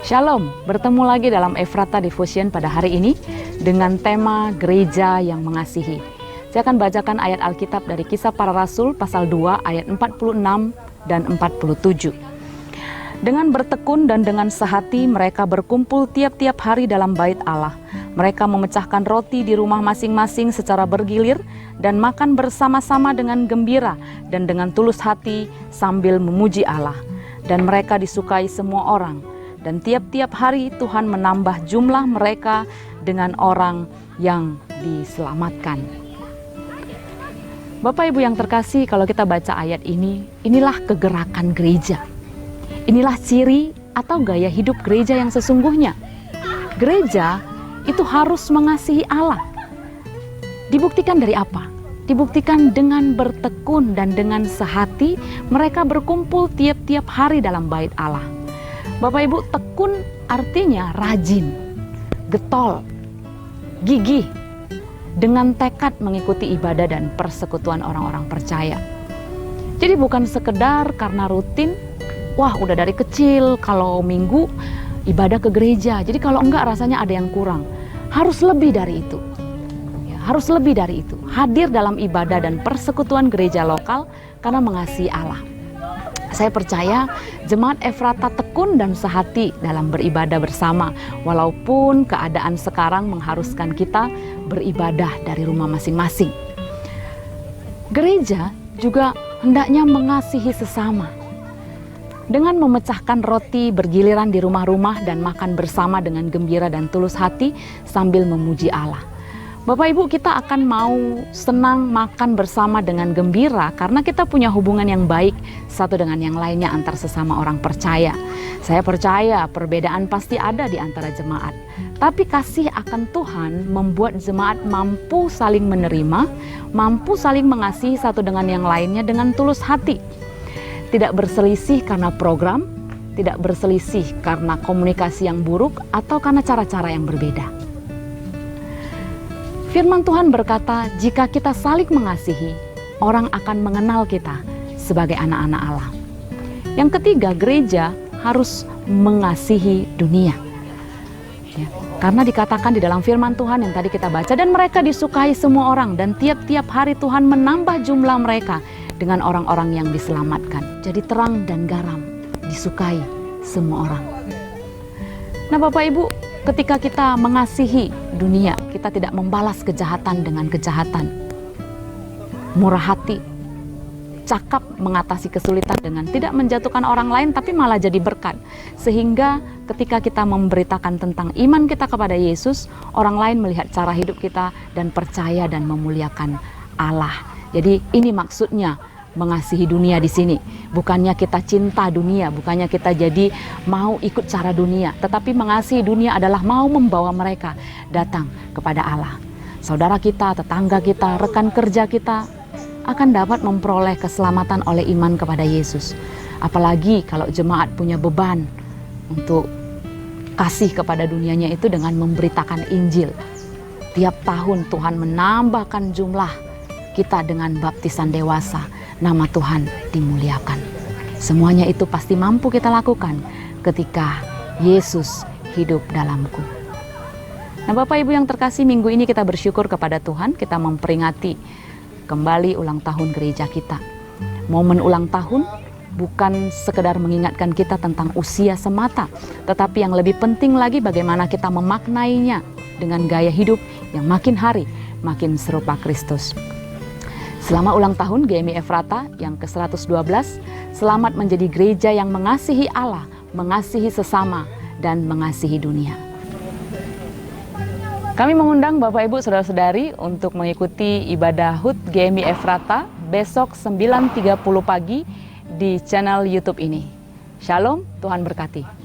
Shalom, bertemu lagi dalam Efrata Devotion pada hari ini dengan tema Gereja yang Mengasihi. Saya akan bacakan ayat Alkitab dari Kisah Para Rasul pasal 2 ayat 46 dan 47. Dengan bertekun dan dengan sehati mereka berkumpul tiap-tiap hari dalam bait Allah. Mereka memecahkan roti di rumah masing-masing secara bergilir dan makan bersama-sama dengan gembira dan dengan tulus hati sambil memuji Allah. Dan mereka disukai semua orang. Dan tiap-tiap hari Tuhan menambah jumlah mereka dengan orang yang diselamatkan. Bapak Ibu yang terkasih, kalau kita baca ayat ini, inilah kegerakan gereja. Inilah ciri atau gaya hidup gereja yang sesungguhnya. Gereja itu harus mengasihi Allah. Dibuktikan dari apa? Dibuktikan dengan bertekun dan dengan sehati mereka berkumpul tiap-tiap hari dalam bait Allah. Bapak Ibu, tekun artinya rajin, getol, gigih, dengan tekad mengikuti ibadah dan persekutuan orang-orang percaya. Jadi bukan sekedar karena rutin, wah udah dari kecil kalau minggu ibadah ke gereja, jadi kalau enggak rasanya ada yang kurang. Harus lebih dari itu. Harus lebih dari itu. Hadir dalam ibadah dan persekutuan gereja lokal karena mengasihi Allah. Saya percaya jemaat Efrata tekun dan sehati dalam beribadah bersama, walaupun keadaan sekarang mengharuskan kita beribadah dari rumah masing-masing. Gereja juga hendaknya mengasihi sesama. Dengan memecahkan roti bergiliran di rumah-rumah dan makan bersama dengan gembira dan tulus hati sambil memuji Allah. Bapak Ibu, kita akan mau senang makan bersama dengan gembira karena kita punya hubungan yang baik satu dengan yang lainnya antar sesama orang percaya. Saya percaya perbedaan pasti ada di antara jemaat. Tapi kasih akan Tuhan membuat jemaat mampu saling menerima, mampu saling mengasihi satu dengan yang lainnya dengan tulus hati. Tidak berselisih karena program, tidak berselisih karena komunikasi yang buruk atau karena cara-cara yang berbeda. Firman Tuhan berkata, jika kita saling mengasihi, orang akan mengenal kita sebagai anak-anak Allah. Yang ketiga, gereja harus mengasihi dunia. Ya, karena dikatakan di dalam firman Tuhan yang tadi kita baca, dan mereka disukai semua orang, dan tiap-tiap hari Tuhan menambah jumlah mereka dengan orang-orang yang diselamatkan. Jadi terang dan garam disukai semua orang. Nah Bapak Ibu, ketika kita mengasihi dunia, kita tidak membalas kejahatan dengan kejahatan. Murah hati, cakap mengatasi kesulitan dengan tidak menjatuhkan orang lain, tapi malah jadi berkat. Sehingga ketika kita memberitakan tentang iman kita kepada Yesus, orang lain melihat cara hidup kita dan percaya dan memuliakan Allah. Jadi ini maksudnya mengasihi dunia di sini. Bukannya kita cinta dunia, bukannya kita jadi mau ikut cara dunia, tetapi mengasihi dunia adalah mau membawa mereka datang kepada Allah. Saudara kita, tetangga kita, rekan kerja kita akan dapat memperoleh keselamatan oleh iman kepada Yesus. Apalagi kalau jemaat punya beban untuk kasih kepada dunianya itu dengan memberitakan Injil. Tiap tahun Tuhan menambahkan jumlah kita dengan baptisan dewasa. Nama Tuhan dimuliakan. Semuanya itu pasti mampu kita lakukan ketika Yesus hidup dalamku. Nah Bapak Ibu yang terkasih, minggu ini kita bersyukur kepada Tuhan. Kita memperingati kembali ulang tahun gereja kita. Momen ulang tahun bukan sekedar mengingatkan kita tentang usia semata, tetapi yang lebih penting lagi bagaimana kita memaknainya dengan gaya hidup yang makin hari makin serupa Kristus. Selama ulang tahun GMI Efrata yang ke-112, selamat menjadi gereja yang mengasihi Allah, mengasihi sesama, dan mengasihi dunia. Kami mengundang Bapak Ibu Saudara-saudari untuk mengikuti ibadah HUT GMI Efrata besok 9.30 pagi di channel YouTube ini. Shalom, Tuhan berkati.